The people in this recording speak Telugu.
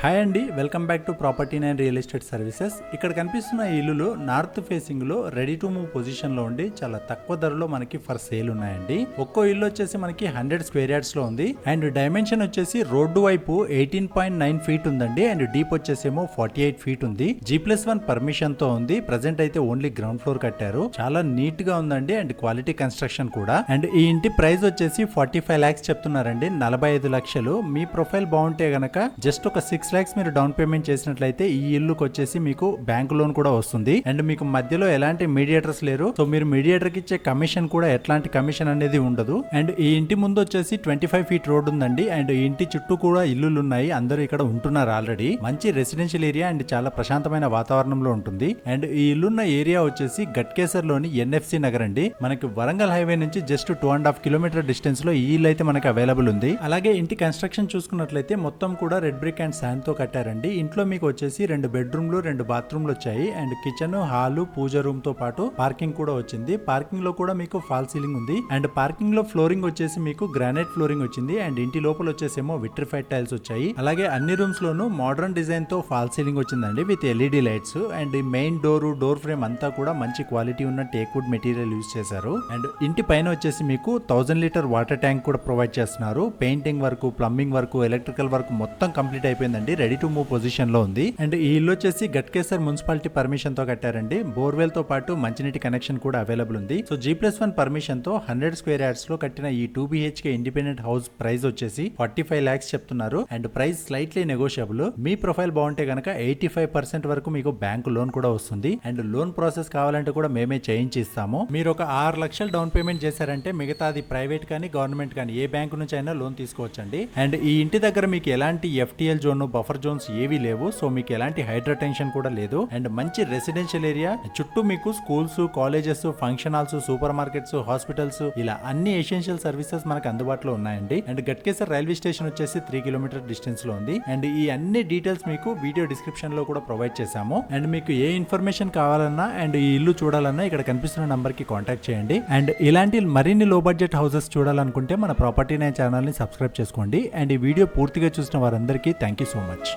హాయ్ అండి, welcome back to property nine real estate services. ఇక్కడ కనిపిస్తున్న ఇల్లులు నార్త్ ఫేసింగ్ లో రెడీ టు మూవ్ పొజిషన్ లో ఉండి చాలా తక్కువ ధరలో మనకి ఫర్ సేల్ ఉన్నాయండి. ఒక్కో ఇల్లు వచ్చేసి మనకి 100 స్క్వేర్ యార్డ్స్ లో ఉంది అండ్ డైమెన్షన్ వచ్చేసి రోడ్డు వైపు 18.9 ఫీట్ ఉందండి అండ్ డీప్ వచ్చేసేమో 48 ఫీట్ ఉంది. G+1 పర్మిషన్ తో ఉంది. ప్రెసెంట్ అయితే ఓన్లీ గ్రౌండ్ ఫ్లోర్ కట్టారు. చాలా నీట్ గా ఉందండి అండ్ క్వాలిటీ కన్స్ట్రక్షన్ కూడా. అండ్ ఈ ఇంటి ప్రైస్ వచ్చేసి 45 lakhs చెప్తున్నారండి, 45 లక్షలు. మీ ప్రొఫైల్ బాగుంటే గనక జస్ట్ ఒక 6 lakhs మీరు డౌన్ పేమెంట్ చేసినట్లయితే ఈ ఇల్లుకి వచ్చేసి మీకు బ్యాంక్ లోన్ కూడా వస్తుంది అండ్ మీకు మధ్యలో ఎలాంటి మీడియేటర్స్ లేరు. సో మీరు మీడియేటర్ కి ఇచ్చే కమిషన్ కూడా ఎట్లాంటి కమిషన్ అనేది ఉండదు. అండ్ ఈ ఇంటి ముందు వచ్చేసి 25 ఫీట్ రోడ్ ఉందండి అండ్ ఈ ఇంటి చుట్టూ కూడా ఇల్లులు ఉన్నాయి. అందరూ ఇక్కడ ఉంటున్నారు ఆల్రెడీ. మంచి రెసిడెన్షియల్ ఏరియా అండ్ చాలా ప్రశాంతమైన వాతావరణంలో ఉంటుంది. అండ్ ఈ ఇల్లున్న ఏరియా వచ్చేసి గట్కేసర్ లోని NFC నగర్ అండి. మనకి వరంగల్ హైవే నుంచి జస్ట్ 2.5 కిలోమీటర్ డిస్టెన్స్ లో ఈ ఇల్లు అయితే మనకి అవైలబుల్ ఉంది. అలాగే ఇంటి కన్స్ట్రక్షన్ చూసుకున్నట్లయితే మొత్తం కూడా రెడ్ బ్రిక్ అండ్ శాండ్ తో కట్టారండి. ఇంట్లో మీకు వచ్చేసి 2 బెడ్రూమ్లు 2 బాత్రూమ్లు వచ్చాయి and kitchen, hall, pooja room తో పాటు పార్కింగ్ కూడా వచ్చింది. పార్కింగ్ లో కూడా మీకు ఫాల్ సీలింగ్ ఉంది అండ్ పార్కింగ్ లో ఫ్లోరింగ్ వచ్చేసి మీకు గ్రానైట్ ఫ్లోరింగ్ వచ్చింది అండ్ ఇంటి లోపల వచ్చేసేమో విట్రిఫైడ్ టైల్స్ వచ్చాయి. అలాగే అన్ని రూమ్స్ లోనూ మోడర్న్ డిజైన్ తో ఫాల్ సీలింగ్ వచ్చిందండి with LED lights and main door frame అంతా కూడా మంచి క్వాలిటీ ఉన్న టేక్ వుడ్ మెటీరియల్ యూజ్ చేశారు. అండ్ ఇంటి పైన వచ్చేసి మీకు 1000 లీటర్ వాటర్ ట్యాంక్ కూడా ప్రొవైడ్ చేస్తున్నారు. Painting work, plumbing work, electrical work మొత్తం కంప్లీట్ అయిపోయిందండి. రెడీ టు మూవ్ పొజిషన్ లో ఉంది. అండ్ ఈ ఇల్లు వచ్చేసి గట్కేసర్ మున్సిపాలిటీ పర్మిషన్ తో కట్టారండి. బోర్వెల్ తో పాటు మంచినీటి కనెక్షన్ కూడా అవైలబుల్ ఉంది. సో G+1 పర్మిషన్ తో 100 స్క్వేర్ యార్డ్స్ లో కట్టిన ఈ 2 BHK ఇండిపెండెంట్ హౌస్ ప్రైస్ వచ్చేసి 45 lakhs చెప్తున్నారు and price slightly negotiable. Me profile బాగుంటే గనక 85% వరకు మీకు బ్యాంక్ లోన్ కూడా వస్తుంది అండ్ లోన్ ప్రాసెస్ కావాలంటే కూడా మేమే చేయించి ఇస్తాము. మీరు ఒక 6 లక్షలు డౌన్ పేమెంట్ చేశారంటే మిగతాది ప్రైవేట్ కానీ గవర్నమెంట్ కానీ ఏ బ్యాంకు నుంచి అయినా లోన్ తీసుకోవచ్చండి. అండ్ ఈ ఇంటి దగ్గర మీకు ఎలాంటి FTL జోన్, బఫర్ జోన్స్ ఏవి లేవు. సో మీకు ఎలాంటి హైడ్రా టెన్షన్ కూడా లేదు అండ్ మంచి రెసిడెన్షియల్ ఏరియా. చుట్టూ మీకు schools, colleges, function halls, super markets, hospitals ఇలా అన్ని ఎసెన్షియల్ సర్వీసెస్ మనకు అందుబాటులో ఉన్నాయండి. అండ్ గట్కేసర్ రైల్వే స్టేషన్ వచ్చేసి 3 కిలోమీటర్ డిస్టెన్స్ లో ఉంది. అండ్ ఈ అన్ని డీటెయిల్స్ మీకు వీడియో డిస్క్రిప్షన్ లో కూడా ప్రొవైడ్ చేశాము. అండ్ మీకు ఏ ఇన్ఫర్మేషన్ కావాలన్నా అండ్ ఈ ఇల్లు చూడాలన్నా ఇక్కడ కనిపిస్తున్న నంబర్ కి కాంటాక్ట్ చేయండి. అండ్ ఇలాంటి మరిన్ని లో బడ్జెట్ హౌసెస్ చూడాలనుకుంటే మన ప్రాపర్టీ నైన్ ఛానల్ ని సబ్స్క్రైబ్ చేసుకోండి. అండ్ ఈ వీడియో పూర్తిగా చూసిన వారందరికీ థ్యాంక్ యూ సో మచ్.